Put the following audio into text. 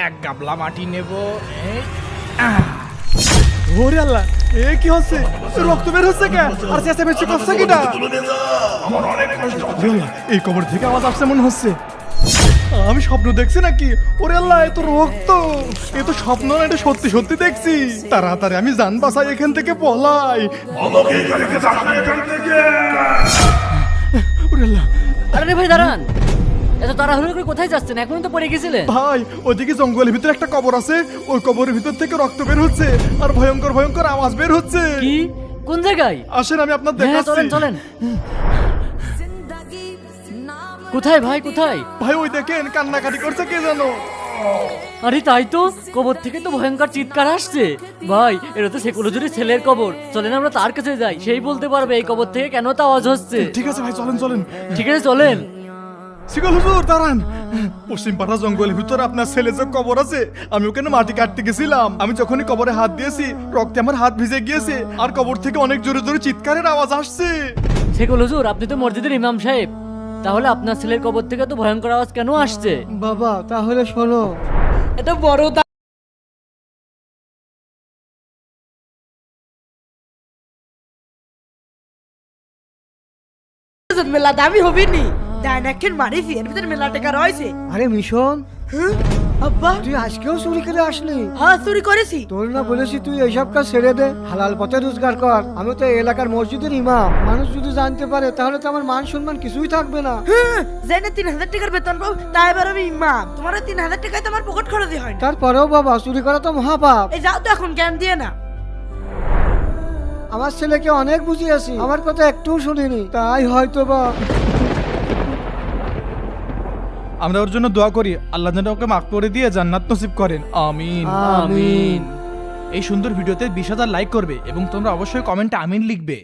এক গাবলা মাটি নেব। ওরে আল্লাহ, এ কি হচ্ছে? রক্ত বের হচ্ছে কেন? আর চেঁচামেচি করছে কিনা? ওরে আল্লাহ, এই কবর থেকে আওয়াজ আসছে মনে হচ্ছে। আমি স্বপ্ন দেখছি নাকি? ওরে আল্লাহ, এ তো রক্ত। এ তো স্বপ্ন না, এটা সত্যি সত্যি দেখছি। তাড়াতাড়ি আমি জান বাঁচাই, এখান থেকে পলাই। ওরে আল্লাহ, আরে ভাই দাঁড়ান, এত তাড়াহুড়ো করে কোথায় যাচ্ছেন? এখনই তো পড়ে গেছিলেন। ভাই ওইদিকে জঙ্গলের ভিতরে একটা কবর আছে, ওই কবরের ভিতর থেকে রক্ত বের হচ্ছে আর ভয়ঙ্কর ভয়ঙ্কর আওয়াজ বের হচ্ছে। কি? কোন জায়গায়? আসেন আমি আপনার হ্যাঁ, দেখাচ্ছি। চলেন চলেন। কোথায় ভাই, কোথায়? ভাই ওই দেখেন কান্নাকাটি করছে কে জানো? আরে তাই তো, কবর থেকে তো ভয়ঙ্কর চিৎকার আসছে। ভাই এটা তো সেকুলজুরি ছেলের কবর, চলেন আমরা তার কাছে যাই, সেই বলতে পারবে এই কবর থেকে কেন তো আওয়াজ হচ্ছে। ঠিক আছে ভাই, চলেন চলেন। ঠিক আছে চলেন। শিকল হুজুর দাঁড়ান। পশ্চিম পাড়া জঙ্গলের ভিতরে আপনার ছেলে যে কবর আছে, আমি ওখানে মাটি কাটতে গেছিলাম। আমি যখনই কবরে হাত দিয়েছি, রক্তে আমার হাত ভিজে গিয়েছে আর কবর থেকে অনেক জোরে জোরে চিৎকারের আওয়াজ আসছে। সেকুল হুজুর, আপনি তো মসজিদের ইমাম সাহেব, তাহলে আপনার ছেলের কবর থেকে তো ভয়ঙ্কর আওয়াজ কেন আসছে? বাবা তাহলে শোনো, এটা বড় মেলা দামি হবে নি, ডাইনাকের মারিছি এর ভিতরে মেলা টাকা রয়েছে। আরে মিশন, আব্বা, তুই আজকেও চুরি করে আসলি? হ্যাঁ চুরি করেছি। তোর না বলেছি তুই এইসব কাজ ছেড়ে দে, হালাল পথে রোজগার কর। আমি তো এই এলাকার মসজিদের ইমাম, মানুষ যদি জানতে পারে তাহলে তো আমার মান সম্মান কিছুই থাকবে না। জেনে 3000 টাকার বেতন পাও, তাই এবার আমি ইমাম। তোমার 3000 টাকায় তো আমার পকেট খরচই হয় না। তারপরেও বাবা, চুরি করা তো মহাপাপ। এই যাও তো এখন, জ্ঞান দিয়ে না। আমার ছেলেকে অনেক বুঝিয়েছি, আমার কথা একটুও শুনিনি, তাই হয়তো বা। আমরা ওর জন্য দোয়া করি, আল্লাহ যেন ওকে মাফ করে দিয়ে জান্নাত নসিব করেন। আমিন। আমিন। এই সুন্দর ভিডিওতে 20,000 লাইক করবে এবং তোমরা অবশ্যই কমেন্টে আমিন লিখবে।